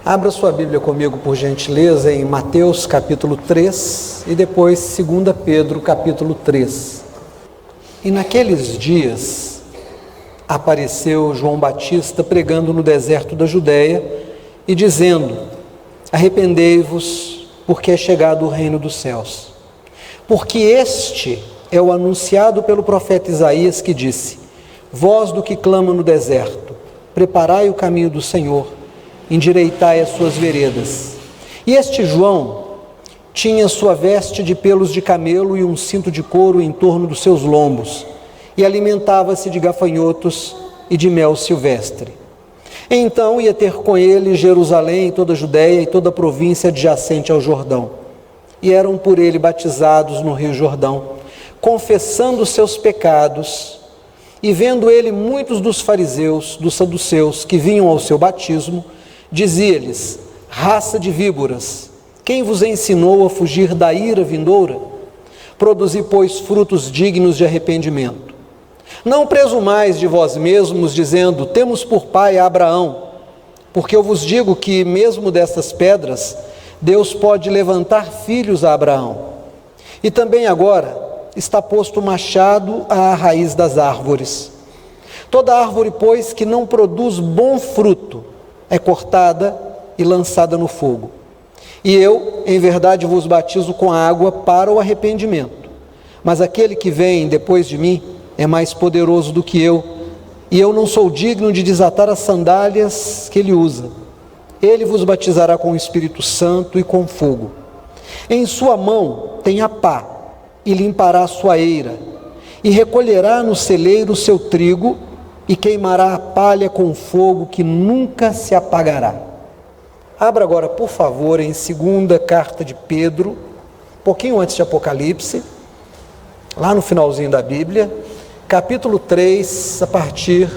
Abra sua Bíblia comigo, por gentileza, em Mateus capítulo 3 e depois 2 Pedro capítulo 3. E naqueles dias apareceu João Batista pregando no deserto da Judéia e dizendo: arrependei-vos, porque é chegado o reino dos céus. Porque este é o anunciado pelo profeta Isaías, que disse: voz do que clama no deserto, preparai o caminho do Senhor, endireitai as suas veredas. E este João tinha sua veste de pelos de camelo e um cinto de couro em torno dos seus lombos, e alimentava-se de gafanhotos e de mel silvestre. Então ia ter com ele Jerusalém, toda a Judéia e toda a província adjacente ao Jordão. E eram por ele batizados no rio Jordão, confessando seus pecados. E vendo ele muitos dos fariseus, dos saduceus, que vinham ao seu batismo, dizia-lhes: raça de víboras, quem vos ensinou a fugir da ira vindoura? Produzi, pois, frutos dignos de arrependimento. Não presumais de vós mesmos, dizendo: temos por pai Abraão, porque eu vos digo que, mesmo destas pedras, Deus pode levantar filhos a Abraão. E também agora está posto o machado à raiz das árvores. Toda árvore, pois, que não produz bom fruto, é cortada e lançada no fogo. E eu, em verdade, vos batizo com água para o arrependimento. Mas aquele que vem depois de mim é mais poderoso do que eu, e eu não sou digno de desatar as sandálias que ele usa. Ele vos batizará com o Espírito Santo e com fogo. Em sua mão tem a pá, e limpará a sua eira, e recolherá no celeiro o seu trigo, e queimará a palha com fogo que nunca se apagará. Abra agora, por favor, em 2ª carta de Pedro, um pouquinho antes de Apocalipse, lá no finalzinho da Bíblia, capítulo 3, a partir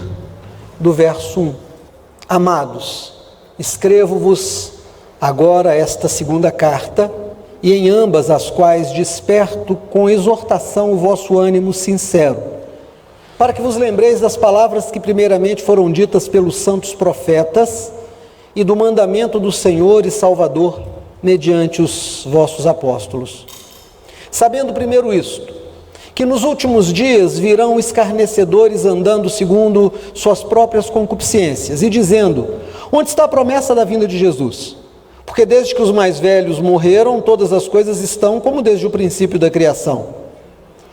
do verso 1. Amados, escrevo-vos agora esta 2ª carta, e em ambas as quais desperto com exortação o vosso ânimo sincero, para que vos lembreis das palavras que primeiramente foram ditas pelos santos profetas e do mandamento do Senhor e Salvador mediante os vossos apóstolos. Sabendo primeiro isto, que nos últimos dias virão escarnecedores andando segundo suas próprias concupiscências e dizendo: onde está a promessa da vinda de Jesus? Porque desde que os mais velhos morreram, todas as coisas estão como desde o princípio da criação.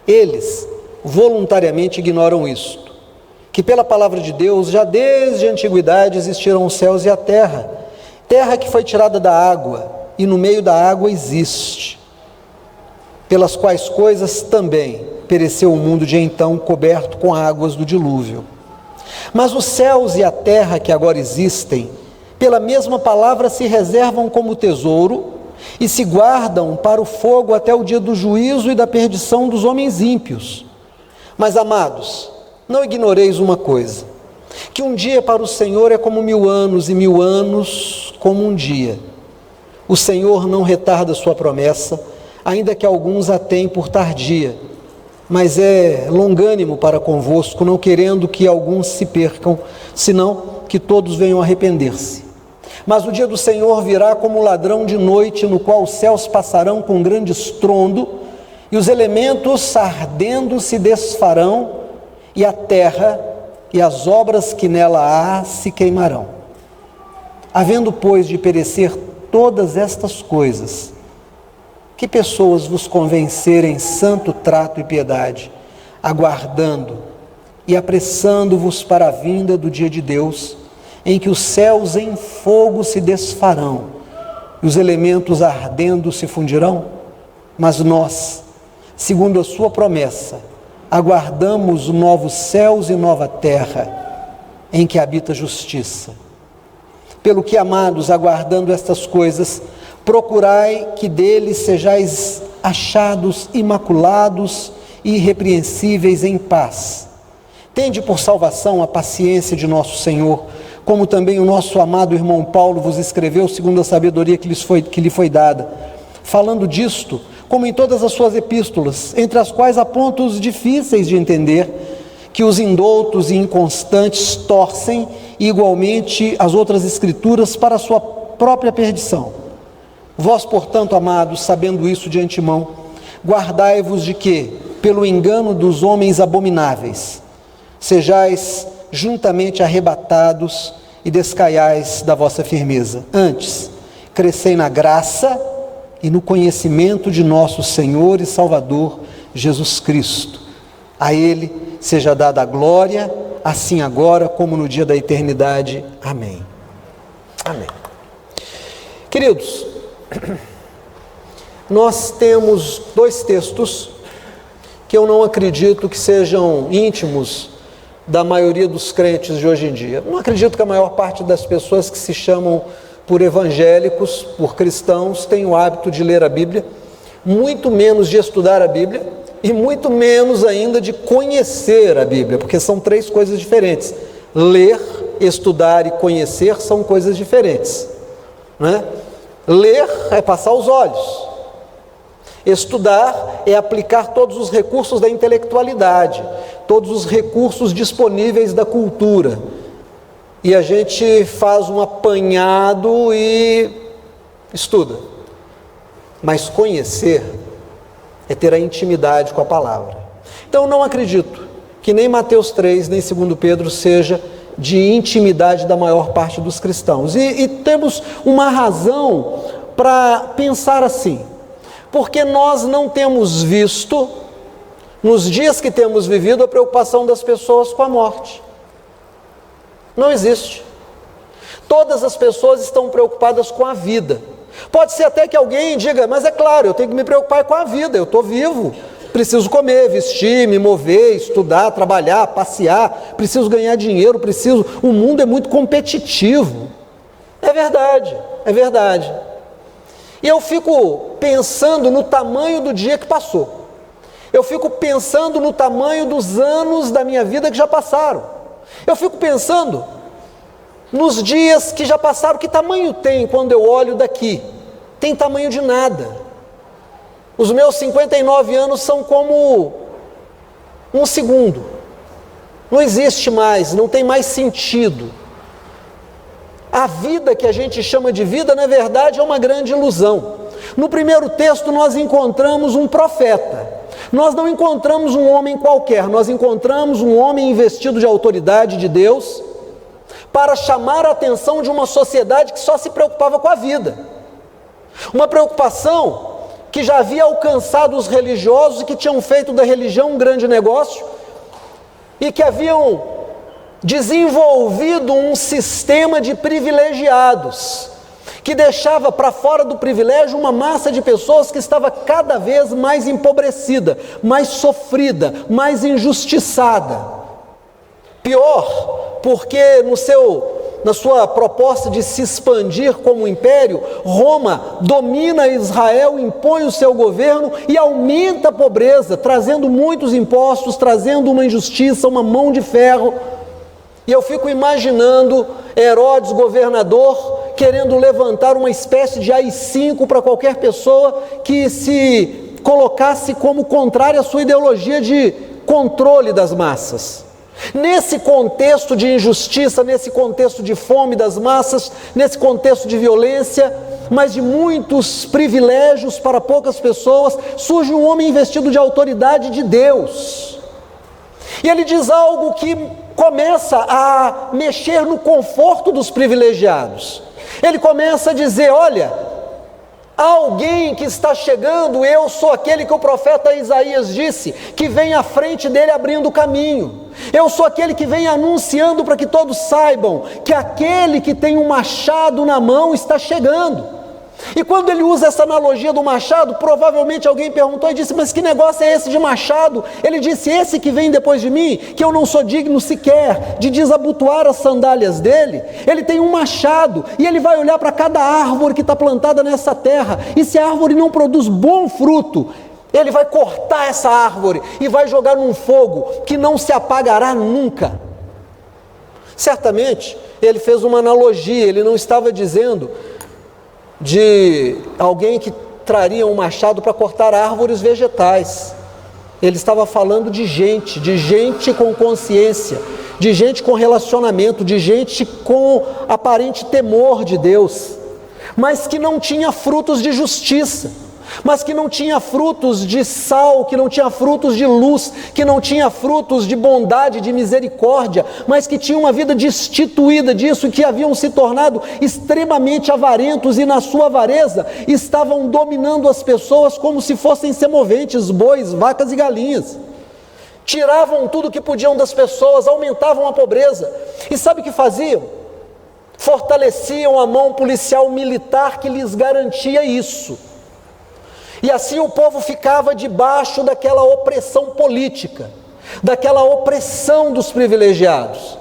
Eles voluntariamente ignoram isto, que pela palavra de Deus, já desde a antiguidade existiram os céus e a terra, terra que foi tirada da água, e no meio da água existe, pelas quais coisas também pereceu o mundo de então, coberto com águas do dilúvio. Mas os céus e a terra que agora existem, pela mesma palavra se reservam como tesouro e se guardam para o fogo até o dia do juízo e da perdição dos homens ímpios. Mas, amados, não ignoreis uma coisa, que um dia para o Senhor é como 1000 anos e 1000 anos como um dia. O Senhor não retarda sua promessa, ainda que alguns a tenham por tardia, mas é longânimo para convosco, não querendo que alguns se percam, senão que todos venham a arrepender-se. Mas o dia do Senhor virá como ladrão de noite, no qual os céus passarão com grande estrondo, e os elementos ardendo se desfarão, e a terra e as obras que nela há se queimarão. Havendo, pois, de perecer todas estas coisas, que pessoas vos convencerem santo trato e piedade, aguardando e apressando-vos para a vinda do dia de Deus, em que os céus em fogo se desfarão, e os elementos ardendo se fundirão? Mas nós, segundo a sua promessa, aguardamos novos céus e nova terra, em que habita a justiça. Pelo que, amados, aguardando estas coisas, procurai que deles sejais achados imaculados e irrepreensíveis em paz. Tende por salvação a paciência de nosso Senhor, como também o nosso amado irmão Paulo vos escreveu segundo a sabedoria que lhe foi dada, falando disto, como em todas as suas epístolas, entre as quais há pontos difíceis de entender, que os indoutos e inconstantes torcem, e igualmente as outras escrituras para a sua própria perdição. Vós, portanto, amados, sabendo isso de antemão, guardai-vos de que, pelo engano dos homens abomináveis, sejais juntamente arrebatados e descaiais da vossa firmeza. Antes, crescei na graça e no conhecimento de nosso Senhor e Salvador Jesus Cristo. A Ele seja dada a glória, assim agora como no dia da eternidade. Amém. Amém. Queridos, nós temos dois textos que eu não acredito que sejam íntimos da maioria dos crentes de hoje em dia. Não acredito que a maior parte das pessoas que se chamam por evangélicos, por cristãos, tem o hábito de ler a Bíblia, muito menos de estudar a Bíblia e muito menos ainda de conhecer a Bíblia, porque são três coisas diferentes. Ler, estudar e conhecer são coisas diferentes, né? Ler é passar os olhos. Estudar é aplicar todos os recursos da intelectualidade, todos os recursos disponíveis da cultura. E a gente faz um apanhado e estuda. Mas conhecer é ter a intimidade com a palavra. Então não acredito que nem Mateus 3, nem 2 Pedro seja de intimidade da maior parte dos cristãos. E temos uma razão para pensar assim. Porque nós não temos visto, nos dias que temos vivido, a preocupação das pessoas com a morte. Não existe. Todas as pessoas estão preocupadas com a vida. Pode ser até que alguém diga, mas é claro, eu tenho que me preocupar com a vida, eu estou vivo, preciso comer, vestir, me mover, estudar, trabalhar, passear, preciso ganhar dinheiro, o mundo é muito competitivo. É verdade, é verdade. E eu fico pensando no tamanho do dia que passou. Eu fico pensando no tamanho dos anos da minha vida que já passaram. Eu fico pensando nos dias que já passaram, que tamanho tem quando eu olho daqui? Tem tamanho de nada. Os meus 59 anos são como um segundo. Não existe mais, não tem mais sentido. A vida que a gente chama de vida, na verdade, é uma grande ilusão. No primeiro texto nós encontramos um profeta. Nós não encontramos um homem qualquer, nós encontramos um homem investido de autoridade de Deus para chamar a atenção de uma sociedade que só se preocupava com a vida. Uma preocupação que já havia alcançado os religiosos e que tinham feito da religião um grande negócio e que haviam desenvolvido um sistema de privilegiados que deixava para fora do privilégio uma massa de pessoas que estava cada vez mais empobrecida, mais sofrida, mais injustiçada. Pior, porque na sua proposta de se expandir como império, Roma domina Israel, impõe o seu governo e aumenta a pobreza, trazendo muitos impostos, trazendo uma injustiça, uma mão de ferro. E eu fico imaginando Herodes, governador, querendo levantar uma espécie de AI-5 para qualquer pessoa que se colocasse como contrária à sua ideologia de controle das massas. Nesse contexto de injustiça, nesse contexto de fome das massas, nesse contexto de violência, mas de muitos privilégios para poucas pessoas, surge um homem investido de autoridade de Deus. E ele diz algo que começa a mexer no conforto dos privilegiados. Ele começa a dizer, olha, há alguém que está chegando, eu sou aquele que o profeta Isaías disse, que vem à frente dele abrindo o caminho. Eu sou aquele que vem anunciando para que todos saibam que aquele que tem um machado na mão está chegando. E quando ele usa essa analogia do machado, provavelmente alguém perguntou e disse, mas que negócio é esse de machado? Ele disse, esse que vem depois de mim, que eu não sou digno sequer de desabotoar as sandálias dele, ele tem um machado e ele vai olhar para cada árvore que está plantada nessa terra, e se a árvore não produz bom fruto, ele vai cortar essa árvore e vai jogar num fogo que não se apagará nunca. Certamente, ele fez uma analogia, ele não estava dizendo de alguém que traria um machado para cortar árvores vegetais. Ele estava falando de gente com consciência, de gente com relacionamento, de gente com aparente temor de Deus. mas que não tinha frutos de justiça, mas que não tinha frutos de sal, que não tinha frutos de luz, que não tinha frutos de bondade, de misericórdia, mas que tinha uma vida destituída disso, que haviam se tornado extremamente avarentos e na sua avareza estavam dominando as pessoas como se fossem semoventes, bois, vacas e galinhas. Tiravam tudo que podiam das pessoas, aumentavam a pobreza. E sabe o que faziam? Fortaleciam a mão policial militar que lhes garantia isso. E assim o povo ficava debaixo daquela opressão política, daquela opressão dos privilegiados.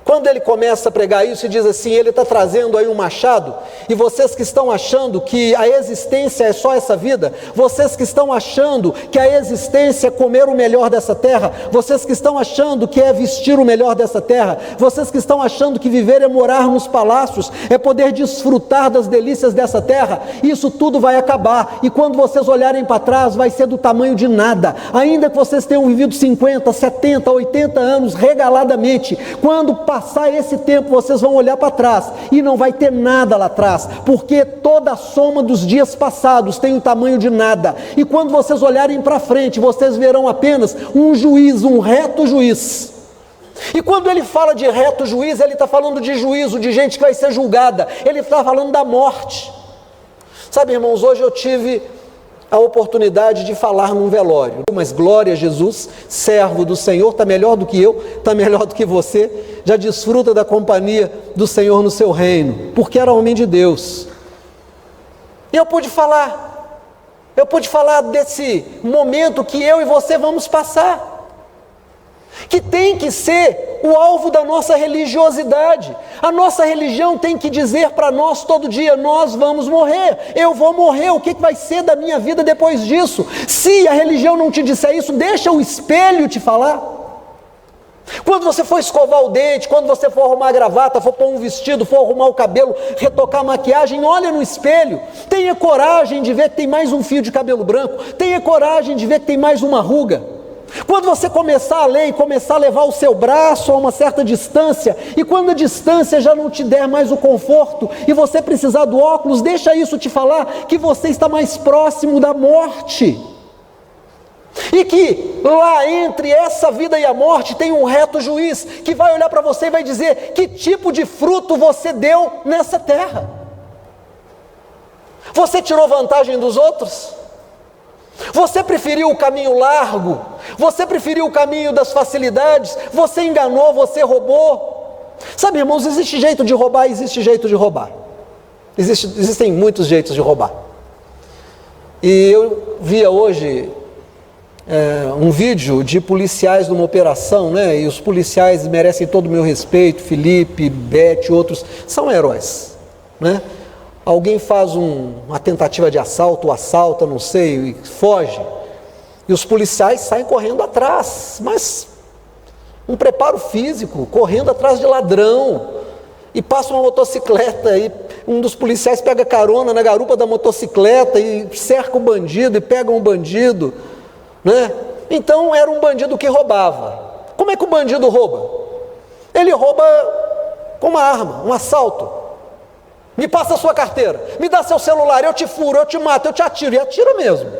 Quando ele começa a pregar isso e diz assim, ele está trazendo aí um machado, e vocês que estão achando que a existência é só essa vida, vocês que estão achando que a existência é comer o melhor dessa terra, vocês que estão achando que é vestir o melhor dessa terra, vocês que estão achando que viver é morar nos palácios, é poder desfrutar das delícias dessa terra, isso tudo vai acabar, e quando vocês olharem para trás, vai ser do tamanho de nada, ainda que vocês tenham vivido 50, 70, 80 anos regaladamente, quando passar esse tempo, vocês vão olhar para trás e não vai ter nada lá atrás, porque toda a soma dos dias passados tem o tamanho de nada, e quando vocês olharem para frente, vocês verão apenas um juiz, um reto juiz. E quando ele fala de reto juiz, ele está falando de juízo, de gente que vai ser julgada, ele está falando da morte. Sabe, irmãos, hoje eu tive a oportunidade de falar num velório, mas glória a Jesus, servo do Senhor, está melhor do que eu, está melhor do que você, já desfruta da companhia do Senhor no seu reino, porque era homem de Deus. E eu pude falar desse momento que eu e você vamos passar, que tem que ser o alvo da nossa religiosidade. A nossa religião tem que dizer para nós todo dia, nós vamos morrer, eu vou morrer, o que vai ser da minha vida depois disso? Se a religião não te disser isso, deixa o espelho te falar. Quando você for escovar o dente, quando você for arrumar a gravata, for pôr um vestido, for arrumar o cabelo, retocar a maquiagem, olha no espelho, tenha coragem de ver que tem mais um fio de cabelo branco, tenha coragem de ver que tem mais uma ruga. Quando você começar a ler e começar a levar o seu braço a uma certa distância, e quando a distância já não te der mais o conforto, e você precisar do óculos, deixa isso te falar que você está mais próximo da morte. E que lá entre essa vida e a morte tem um reto juiz, que vai olhar para você e vai dizer que tipo de fruto você deu nessa terra. Você tirou vantagem dos outros? Você preferiu o caminho largo, você preferiu o caminho das facilidades, você enganou, você roubou. Sabe, irmãos, existe jeito de roubar, existe jeito de roubar. Existem muitos jeitos de roubar. E eu via hoje um vídeo de policiais numa operação, né? E os policiais merecem todo o meu respeito, Felipe, Beth, outros, são heróis, né? Alguém faz uma tentativa de assalto, ou assalta, não sei, e foge. E os policiais saem correndo atrás, mas um preparo físico, correndo atrás de ladrão. E passa uma motocicleta, e um dos policiais pega carona na garupa da motocicleta e cerca o bandido, e pega um bandido, né? Então era um bandido que roubava. Como é que o bandido rouba? Ele rouba com uma arma, um assalto. Me passa a sua carteira, me dá seu celular, eu te furo, eu te mato, eu te atiro, e atira mesmo.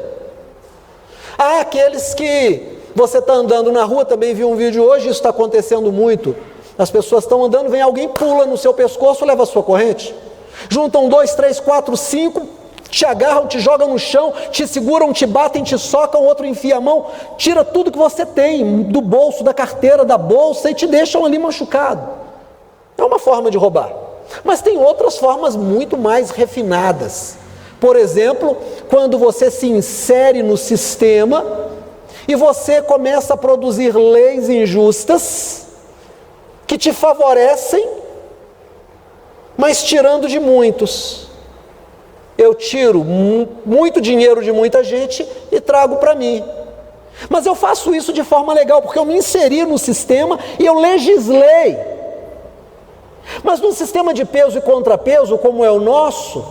Há aqueles que você está andando na rua, também vi um vídeo hoje, isso está acontecendo muito, as pessoas estão andando, vem alguém, pula no seu pescoço, leva a sua corrente, juntam 2, 3, 4, 5, te agarram, te jogam no chão, te seguram, te batem, te socam, outro enfia a mão, tira tudo que você tem, do bolso, da carteira, da bolsa, e te deixam ali machucado. É uma forma de roubar. Mas tem outras formas muito mais refinadas. Por exemplo, quando você se insere no sistema e você começa a produzir leis injustas que te favorecem, mas tirando de muitos. Eu tiro muito dinheiro de muita gente e trago para mim. Mas eu faço isso de forma legal, porque eu me inseri no sistema e eu legislei. Mas num sistema de peso e contrapeso, como é o nosso,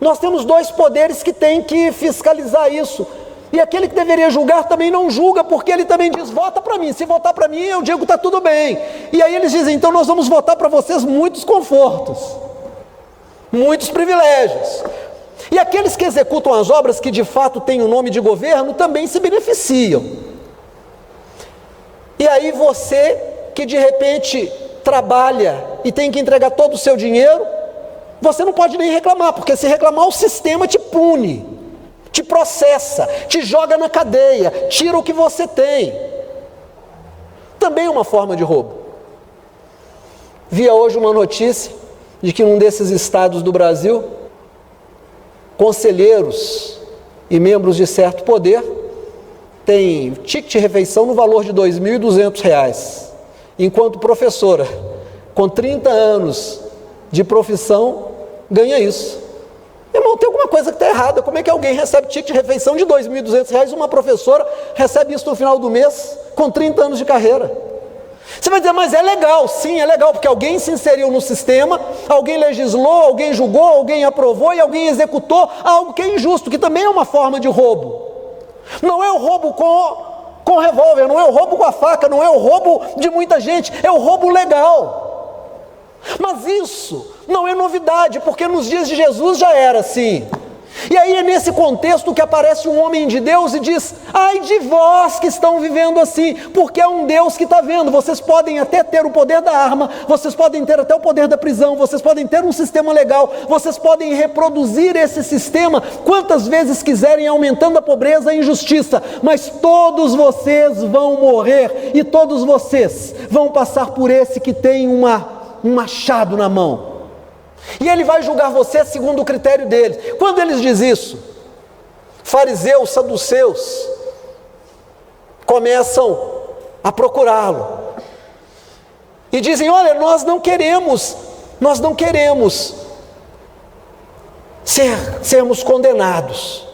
nós temos dois poderes que têm que fiscalizar isso. E aquele que deveria julgar também não julga, porque ele também diz, vota para mim. Se votar para mim, eu digo, está tudo bem. E aí eles dizem, então nós vamos votar para vocês muitos confortos. muitos privilégios. E aqueles que executam as obras que de fato têm o nome de governo também se beneficiam. E aí você que de repente trabalha e tem que entregar todo o seu dinheiro, você não pode nem reclamar, porque se reclamar o sistema te pune, te processa, te joga na cadeia, tira o que você tem. Também é uma forma de roubo. Via hoje uma notícia de que num desses estados do Brasil, conselheiros e membros de certo poder têm ticket de refeição no valor de R$ 2.200, enquanto professora, com 30 anos de profissão, ganha isso. Irmão, tem alguma coisa que está errada. Como é que alguém recebe ticket de refeição de R$ 2.200 e uma professora recebe isso no final do mês, com 30 anos de carreira? Você vai dizer, mas é legal. Sim, é legal, porque alguém se inseriu no sistema, alguém legislou, alguém julgou, alguém aprovou e alguém executou algo que é injusto, que também é uma forma de roubo. Não é o roubo com revólver, não é o roubo com a faca, não é o roubo de muita gente, é o roubo legal. Mas isso não é novidade, porque nos dias de Jesus já era assim. E aí é nesse contexto que aparece um homem de Deus e diz: ai de vós que estão vivendo assim, porque é um Deus que está vendo. Vocês podem até ter o poder da arma, vocês podem ter até o poder da prisão, vocês podem ter um sistema legal, vocês podem reproduzir esse sistema quantas vezes quiserem, aumentando a pobreza e a injustiça, mas todos vocês vão morrer e todos vocês vão passar por esse que tem um machado na mão. E ele vai julgar você segundo o critério dele. Quando eles dizem isso, fariseus, saduceus começam a procurá-lo e dizem: olha, nós não queremos sermos condenados.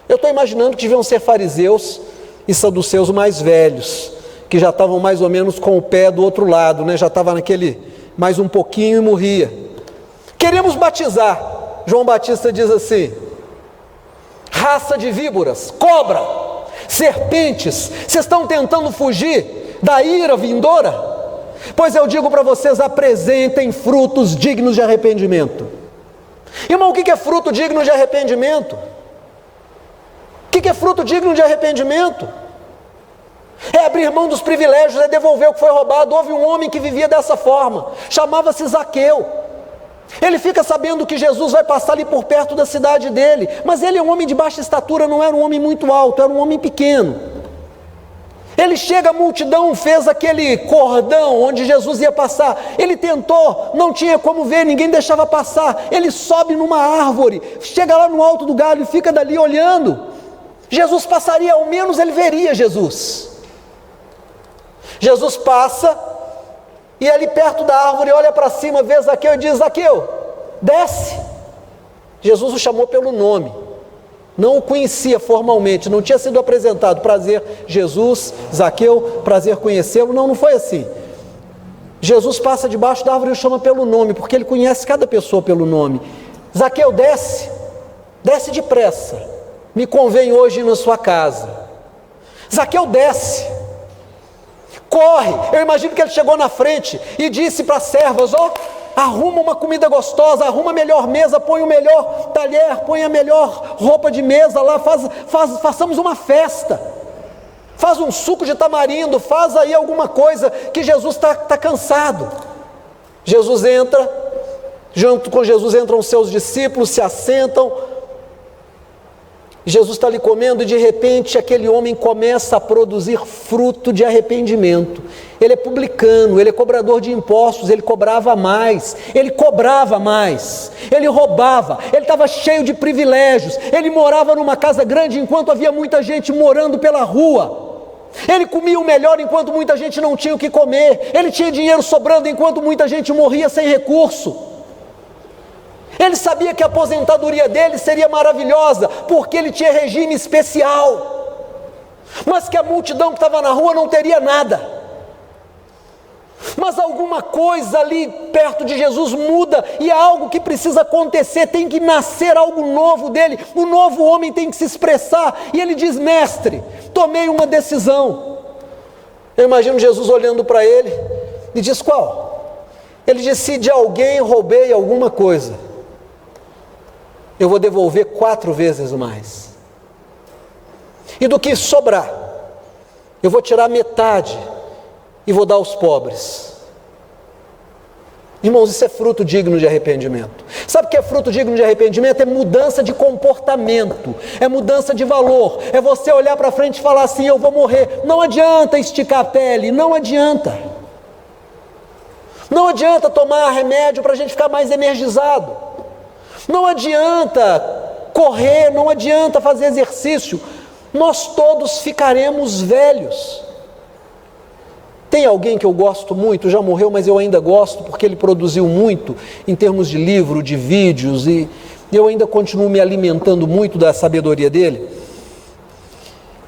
Eu estou imaginando que deviam ser fariseus e saduceus mais velhos, que já estavam mais ou menos com o pé do outro lado, né? Já estava naquele mais um pouquinho e morria. Queremos batizar. João Batista diz assim: raça de víboras, cobra, serpentes, vocês estão tentando fugir da ira vindoura? Pois eu digo para vocês, apresentem frutos dignos de arrependimento. Irmão, o que é fruto digno de arrependimento? O que é fruto digno de arrependimento? É abrir mão dos privilégios, é devolver o que foi roubado. Houve um homem que vivia dessa forma, chamava-se Zaqueu. Ele fica sabendo que Jesus vai passar ali por perto da cidade dele, mas ele é um homem de baixa estatura, não era um homem muito alto, era um homem pequeno. Ele chega, a multidão fez aquele cordão onde Jesus ia passar. Ele tentou, não tinha como ver, ninguém deixava passar. Ele sobe numa árvore, chega lá no alto do galho e fica dali olhando. Jesus passaria, ao menos ele veria Jesus. Jesus passa, e ali perto da árvore olha para cima, vê Zaqueu e diz: Zaqueu, desce. Jesus o chamou pelo nome, não o conhecia formalmente, não tinha sido apresentado: prazer Jesus, Zaqueu, prazer conhecê-lo. Não foi assim. Jesus passa debaixo da árvore e o chama pelo nome, porque ele conhece cada pessoa pelo nome. Zaqueu, desce depressa, me convém hoje ir na sua casa. Zaqueu, desce, corre. Eu imagino que ele chegou na frente e disse para as servas: ó, arruma uma comida gostosa, arruma a melhor mesa, põe o melhor talher, põe a melhor roupa de mesa lá, façamos uma festa, faz um suco de tamarindo, faz aí alguma coisa, que Jesus está cansado. Jesus entra, junto com Jesus entram os seus discípulos, se assentam. Jesus está ali comendo e de repente aquele homem começa a produzir fruto de arrependimento. Ele é publicano, ele é cobrador de impostos, ele cobrava mais, ele roubava, ele estava cheio de privilégios, ele morava numa casa grande enquanto havia muita gente morando pela rua. Ele comia o melhor enquanto muita gente não tinha o que comer, ele tinha dinheiro sobrando enquanto muita gente morria sem recurso. Ele sabia que a aposentadoria dele seria maravilhosa, porque ele tinha regime especial, mas que a multidão que estava na rua não teria nada. Mas alguma coisa ali perto de Jesus muda, e há algo que precisa acontecer, tem que nascer algo novo dele, o novo homem tem que se expressar, e ele diz: mestre, tomei uma decisão. Eu imagino Jesus olhando para ele e diz: qual? Ele diz: se de alguém roubei alguma coisa, eu vou devolver 4 vezes mais. E do que sobrar, eu vou tirar metade e vou dar aos pobres. Irmãos, isso é fruto digno de arrependimento. Sabe o que é fruto digno de arrependimento? É mudança de comportamento, é mudança de valor, é você olhar para frente e falar assim: eu vou morrer. Não adianta esticar a pele, não adianta. Não adianta tomar remédio para a gente ficar mais energizado. Não adianta correr, não adianta fazer exercício. Nós todos ficaremos velhos. Tem alguém que eu gosto muito, já morreu, mas eu ainda gosto, porque ele produziu muito em termos de livro, de vídeos, e eu ainda continuo me alimentando muito da sabedoria dele.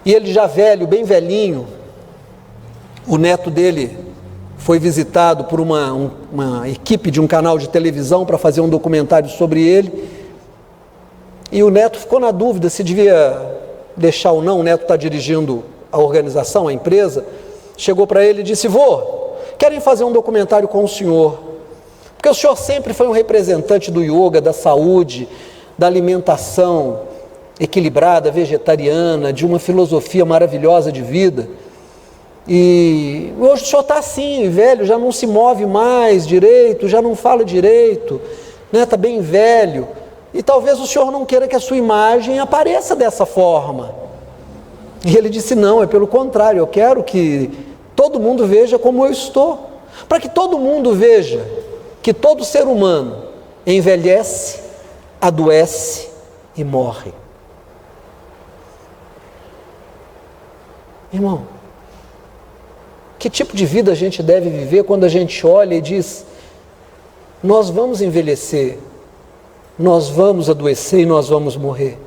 E ele já velho, bem velhinho, o neto dele foi visitado por uma equipe de um canal de televisão para fazer um documentário sobre ele, e o neto ficou na dúvida se devia deixar ou não. O neto está dirigindo a organização, a empresa. Chegou para ele e disse: vô, querem fazer um documentário com o senhor, porque o senhor sempre foi um representante do yoga, da saúde, da alimentação equilibrada, vegetariana, de uma filosofia maravilhosa de vida, e hoje o senhor está assim, velho, já não se move mais direito, já não fala direito, né? Está bem velho, e talvez o senhor não queira que a sua imagem apareça dessa forma. E ele disse: não, é pelo contrário, eu quero que todo mundo veja como eu estou, para que todo mundo veja que todo ser humano envelhece, adoece e morre. Irmão, que tipo de vida a gente deve viver quando a gente olha e diz: nós vamos envelhecer, nós vamos adoecer e nós vamos morrer?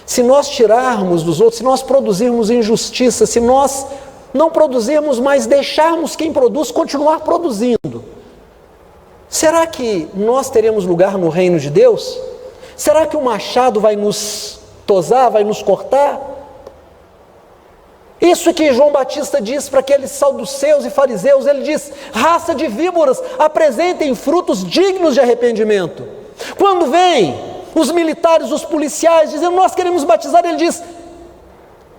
Se nós tirarmos dos outros, se nós produzirmos injustiça, se nós não produzirmos, mas deixarmos quem produz continuar produzindo, será que nós teremos lugar no reino de Deus? Será que o machado vai nos tosar, vai nos cortar? Isso que João Batista diz para aqueles saduceus e fariseus, ele diz: raça de víboras, apresentem frutos dignos de arrependimento. Quando vem os militares, os policiais, dizendo: nós queremos batizar, ele diz: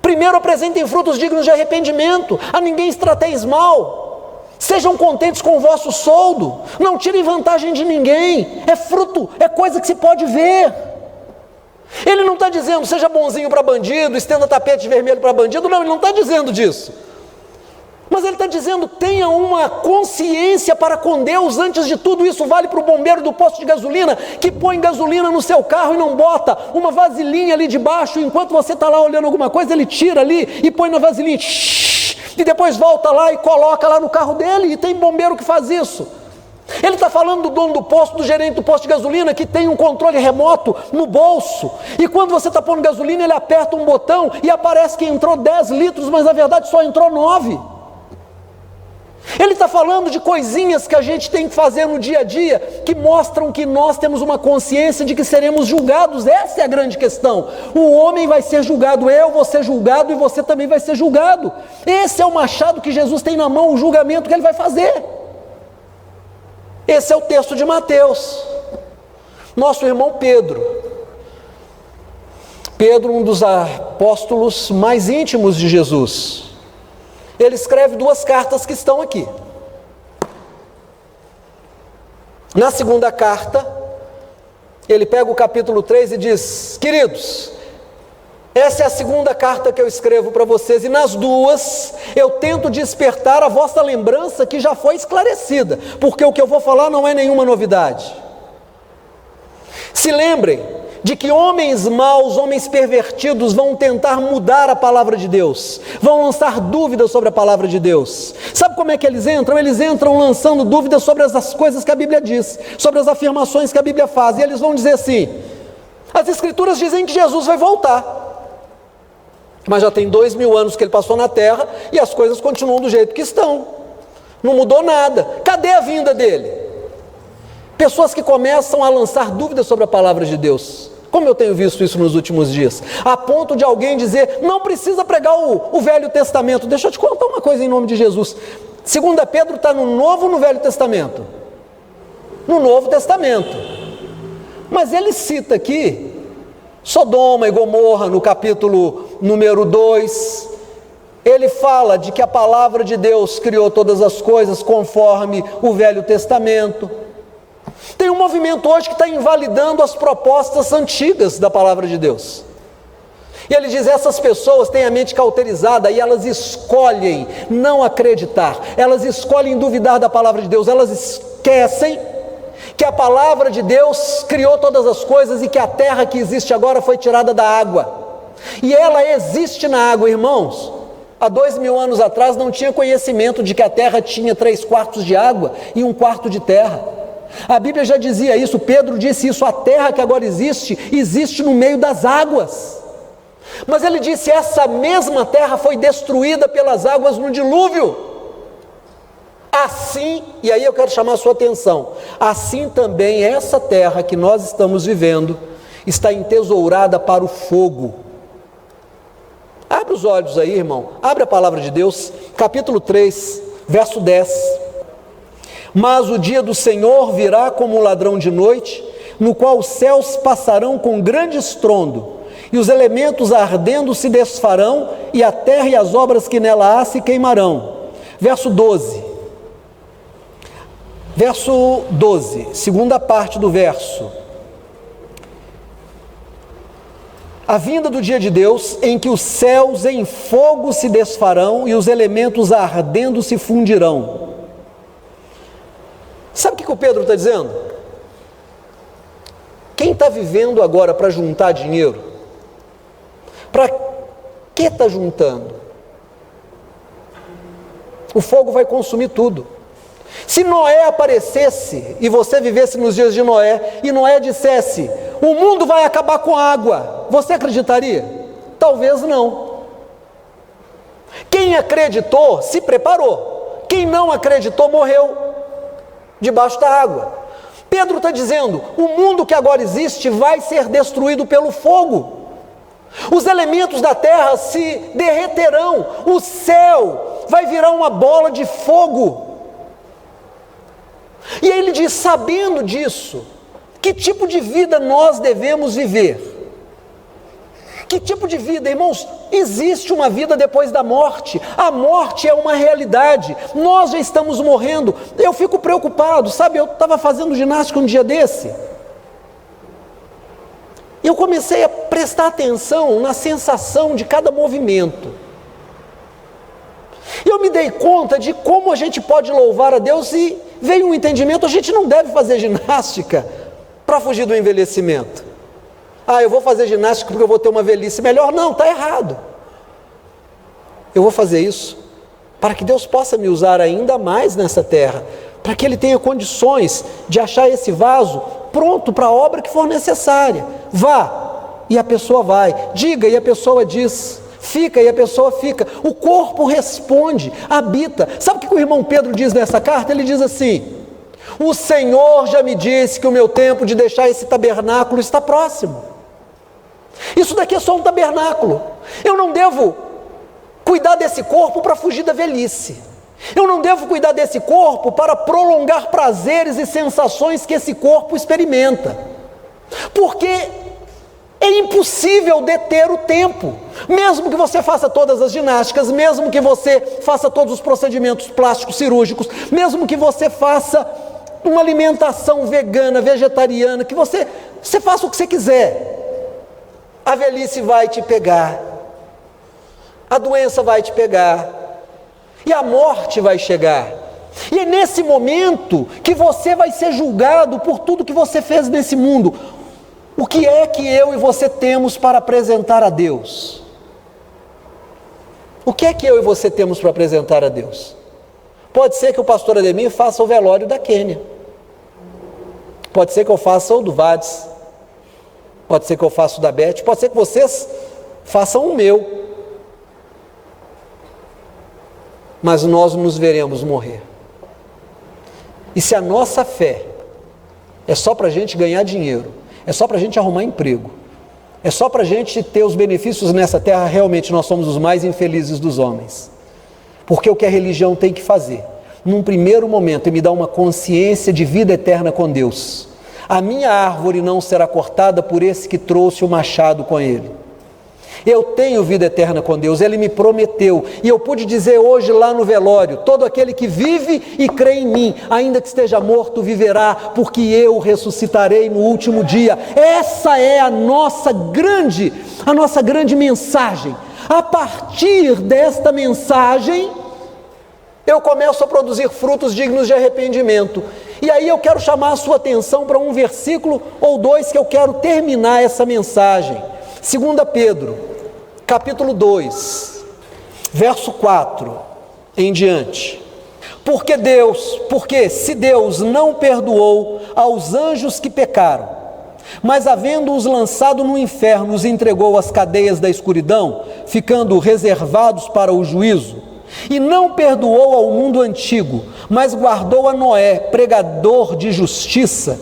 primeiro apresentem frutos dignos de arrependimento, a ninguém trateis mal, sejam contentes com o vosso soldo, não tirem vantagem de ninguém, é fruto, é coisa que se pode ver. Ele não está dizendo: seja bonzinho para bandido, estenda tapete vermelho para bandido, não, ele não está dizendo disso. Mas ele está dizendo: tenha uma consciência para com Deus. Antes de tudo, isso vale para o bombeiro do posto de gasolina, que põe gasolina no seu carro e não bota uma vasilhinha ali debaixo, enquanto você está lá olhando alguma coisa, ele tira ali e põe na vasilhinha, e depois volta lá e coloca lá no carro dele, e tem bombeiro que faz isso. Ele está falando do dono do posto, do gerente do posto de gasolina, que tem um controle remoto no bolso, e quando você está pondo gasolina, ele aperta um botão e aparece que entrou 10 litros, mas na verdade só entrou 9. Ele está falando de coisinhas que a gente tem que fazer no dia a dia, que mostram que nós temos uma consciência de que seremos julgados. Essa é a grande questão. O homem vai ser julgado, eu vou ser julgado e você também vai ser julgado. Esse é o machado que Jesus tem na mão, o julgamento que ele vai fazer. Esse é o texto de Mateus. Nosso irmão Pedro, um dos apóstolos mais íntimos de Jesus, ele escreve 2 cartas que estão aqui. Na segunda carta, ele pega o capítulo 3 e diz: queridos, essa é a segunda carta que eu escrevo para vocês, e nas duas eu tento despertar a vossa lembrança que já foi esclarecida, porque o que eu vou falar não é nenhuma novidade. Se lembrem de que homens maus, homens pervertidos vão tentar mudar a palavra de Deus, vão lançar dúvidas sobre a palavra de Deus. Sabe como é que eles entram? Eles entram lançando dúvidas sobre as coisas que a Bíblia diz, sobre as afirmações que a Bíblia faz, e eles vão dizer assim: as Escrituras dizem que Jesus vai voltar, mas já tem 2000 anos que ele passou na terra e as coisas continuam do jeito que estão, não mudou nada. Cadê a vinda dele? Pessoas que começam a lançar dúvidas sobre a palavra de Deus, como eu tenho visto isso nos últimos dias, a ponto de alguém dizer: não precisa pregar o Velho Testamento. Deixa eu te contar uma coisa em nome de Jesus. 2 Pedro está no Novo ou no Velho Testamento? No Novo Testamento. Mas ele cita aqui Sodoma e Gomorra, no capítulo número 2, ele fala de que a palavra de Deus criou todas as coisas conforme o Velho Testamento. Tem um movimento hoje que está invalidando as propostas antigas da palavra de Deus. E ele diz, essas pessoas têm a mente cauterizada e elas escolhem não acreditar, elas escolhem duvidar da palavra de Deus, elas esquecem que a palavra de Deus criou todas as coisas e que a terra que existe agora foi tirada da água. E ela existe na água, irmãos. Há 2000 anos atrás não tinha conhecimento de que a terra tinha 3/4 de água e 1/4 de terra. A Bíblia já dizia isso, Pedro disse isso, a terra que agora existe, existe no meio das águas. Mas ele disse, essa mesma terra foi destruída pelas águas no dilúvio. Assim, e aí eu quero chamar a sua atenção, assim também essa terra que nós estamos vivendo está entesourada para o fogo. Abre os olhos aí, irmão, abre a palavra de Deus, capítulo 3, verso 10. Mas o dia do Senhor virá como um ladrão de noite, no qual os céus passarão com grande estrondo, e os elementos ardendo se desfarão, e a terra e as obras que nela há se queimarão. Verso 12. Verso 12, segunda parte do verso. A vinda do dia de Deus, em que os céus em fogo se desfarão e os elementos ardendo se fundirão. Sabe o que o Pedro está dizendo? Quem está vivendo agora para juntar dinheiro? Para que está juntando? O fogo vai consumir tudo. Se Noé aparecesse e você vivesse nos dias de Noé e Noé dissesse, o mundo vai acabar com água, você acreditaria? Talvez não. Quem acreditou se preparou, quem não acreditou morreu debaixo da água. Pedro está dizendo, o mundo que agora existe vai ser destruído pelo fogo. Os elementos da terra se derreterão, o céu vai virar uma bola de fogo. E aí ele diz, sabendo disso, que tipo de vida nós devemos viver? Que tipo de vida, irmãos? Existe uma vida depois da morte, a morte é uma realidade, nós já estamos morrendo. Eu fico preocupado, sabe, eu estava fazendo ginástica um dia desse, e eu comecei a prestar atenção na sensação de cada movimento. Eu me dei conta de como a gente pode louvar a Deus e veio um entendimento, a gente não deve fazer ginástica para fugir do envelhecimento. Eu vou fazer ginástica porque eu vou ter uma velhice melhor. Não, está errado. Eu vou fazer isso para que Deus possa me usar ainda mais nessa terra, para que Ele tenha condições de achar esse vaso pronto para a obra que for necessária. Vá, e a pessoa vai. Diga, e a pessoa diz. Fica, e a pessoa fica. O corpo responde, habita. Sabe o que o irmão Pedro diz nessa carta? Ele diz assim, o Senhor já me disse que o meu tempo de deixar esse tabernáculo está próximo. Isso daqui é só um tabernáculo. Eu não devo cuidar desse corpo para fugir da velhice. Eu não devo cuidar desse corpo para prolongar prazeres e sensações que esse corpo experimenta. Porque é impossível deter o tempo. Mesmo que você faça todas as ginásticas, mesmo que você faça todos os procedimentos plásticos cirúrgicos, mesmo que você faça uma alimentação vegana, vegetariana, que você faça o que você quiser, a velhice vai te pegar, a doença vai te pegar, e a morte vai chegar. E é nesse momento que você vai ser julgado por tudo que você fez nesse mundo. O que é que eu e você temos para apresentar a Deus? O que é que eu e você temos para apresentar a Deus? Pode ser que o pastor Ademir faça o velório da Quênia. Pode ser que eu faça o do Vades. Pode ser que eu faça o da Beth. Pode ser que vocês façam o meu. Mas nós nos veremos morrer. E se a nossa fé é só para a gente ganhar dinheiro, é só para a gente arrumar emprego, é só para a gente ter os benefícios nessa terra, realmente nós somos os mais infelizes dos homens. Porque o que a religião tem que fazer, num primeiro momento, é me dar uma consciência de vida eterna com Deus. A minha árvore não será cortada por esse que trouxe o machado com ele. Eu tenho vida eterna com Deus, Ele me prometeu, e eu pude dizer hoje lá no velório: todo aquele que vive e crê em mim, ainda que esteja morto, viverá, porque eu ressuscitarei no último dia. Essa é a nossa grande mensagem. A partir desta mensagem, eu começo a produzir frutos dignos de arrependimento. E aí eu quero chamar a sua atenção para um versículo ou dois que eu quero terminar essa mensagem. 2 Pedro, capítulo 2, verso 4 em diante. Porque se Deus não perdoou aos anjos que pecaram, mas havendo-os lançado no inferno, os entregou às cadeias da escuridão, ficando reservados para o juízo, e não perdoou ao mundo antigo, mas guardou a Noé, pregador de justiça,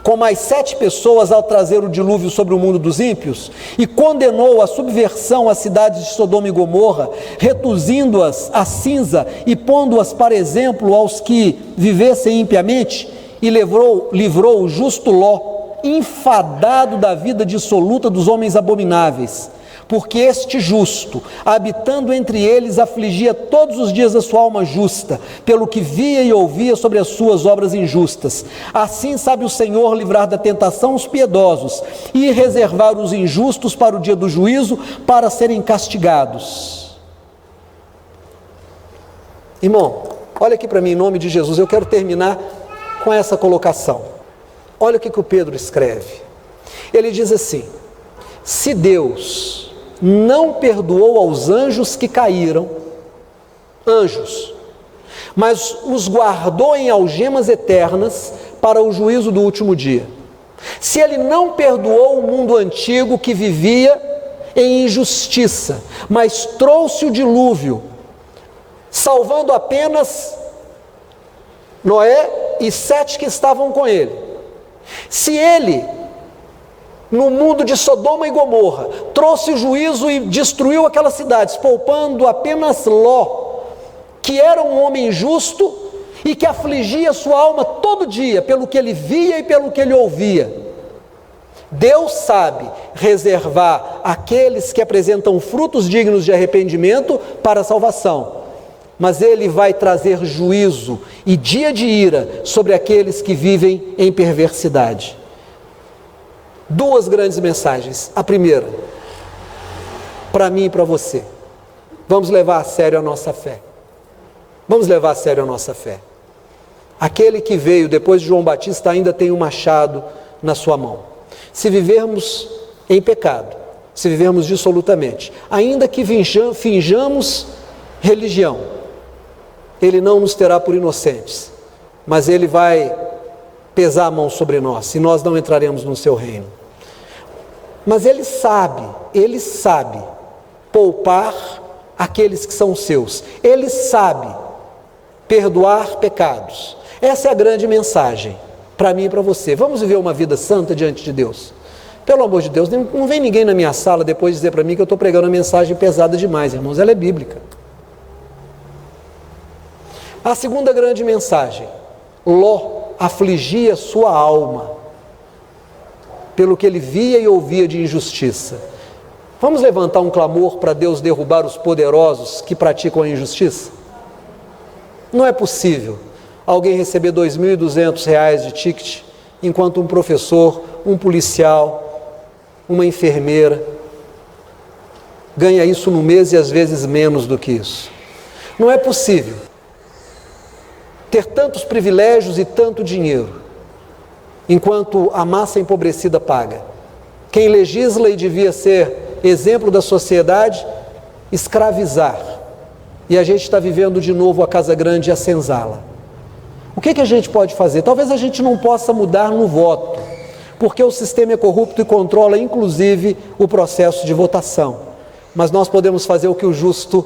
com mais 7 pessoas ao trazer o dilúvio sobre o mundo dos ímpios, e condenou a subversão às cidades de Sodoma e Gomorra, reduzindo-as a cinza e pondo-as para exemplo aos que vivessem impiamente, e livrou o justo Ló, enfadado da vida dissoluta dos homens abomináveis, porque este justo, habitando entre eles, afligia todos os dias a sua alma justa, pelo que via e ouvia sobre as suas obras injustas. Assim sabe o Senhor livrar da tentação os piedosos e reservar os injustos para o dia do juízo, para serem castigados. Irmão, olha aqui para mim em nome de Jesus, eu quero terminar com essa colocação. Olha o que o Pedro escreve. Ele diz assim: se Deus não perdoou aos anjos que caíram, mas os guardou em algemas eternas para o juízo do último dia. Se Ele não perdoou o mundo antigo que vivia em injustiça, mas trouxe o dilúvio, salvando apenas Noé e 7 que estavam com ele. Se Ele, no mundo de Sodoma e Gomorra, trouxe o juízo e destruiu aquelas cidades, poupando apenas Ló, que era um homem justo e que afligia sua alma todo dia pelo que ele via e pelo que ele ouvia. Deus sabe reservar aqueles que apresentam frutos dignos de arrependimento para a salvação, mas Ele vai trazer juízo e dia de ira sobre aqueles que vivem em perversidade. 2 grandes mensagens. A primeira, para mim e para você: vamos levar a sério a nossa fé. Vamos levar a sério a nossa fé. Aquele que veio depois de João Batista ainda tem um machado na sua mão. Se vivermos em pecado, se vivermos dissolutamente, ainda que finjamos religião, Ele não nos terá por inocentes, mas Ele vai pesar a mão sobre nós e nós não entraremos no seu reino. Mas Ele sabe poupar aqueles que são seus. Ele sabe perdoar pecados. Essa é a grande mensagem para mim e para você. Vamos viver uma vida santa diante de Deus. Pelo amor de Deus, não vem ninguém na minha sala depois dizer para mim que eu estou pregando uma mensagem pesada demais, irmãos. Ela é bíblica. A segunda grande mensagem: Ló afligia sua alma pelo que ele via e ouvia de injustiça. Vamos levantar um clamor para Deus derrubar os poderosos que praticam a injustiça? Não é possível alguém receber R$ 2.200 de ticket, enquanto um professor, um policial, uma enfermeira ganha isso no mês e às vezes menos do que isso. Não é possível ter tantos privilégios e tanto dinheiro, enquanto a massa empobrecida paga. Quem legisla e devia ser exemplo da sociedade, escravizar. E a gente está vivendo de novo a Casa Grande e a senzala. O que a gente pode fazer? Talvez a gente não possa mudar no voto, porque o sistema é corrupto e controla inclusive o processo de votação. Mas nós podemos fazer o que o justo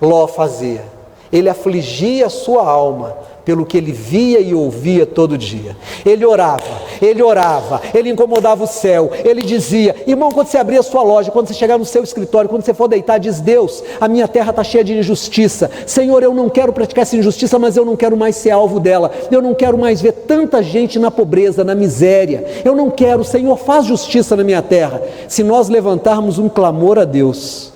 Ló fazia. Ele afligia a sua alma pelo que ele via e ouvia todo dia. Ele orava, ele incomodava o céu, ele dizia, irmão, quando você abrir a sua loja, quando você chegar no seu escritório, quando você for deitar, diz, Deus, a minha terra está cheia de injustiça, Senhor, eu não quero praticar essa injustiça, mas eu não quero mais ser alvo dela, eu não quero mais ver tanta gente na pobreza, na miséria, eu não quero, Senhor, faz justiça na minha terra. Se nós levantarmos um clamor a Deus,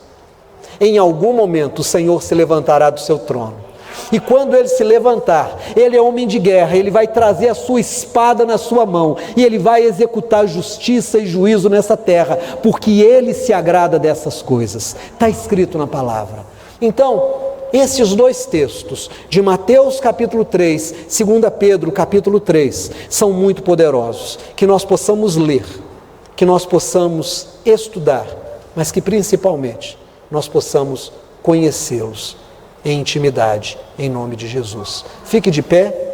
em algum momento o Senhor se levantará do seu trono. E quando ele se levantar, ele é homem de guerra, ele vai trazer a sua espada na sua mão, e ele vai executar justiça e juízo nessa terra, porque ele se agrada dessas coisas. Está escrito na palavra. Então, esses dois textos, de Mateus capítulo 3, 2 Pedro capítulo 3, são muito poderosos, que nós possamos ler, que nós possamos estudar, mas que principalmente nós possamos conhecê-los em intimidade, em nome de Jesus. Fique de pé.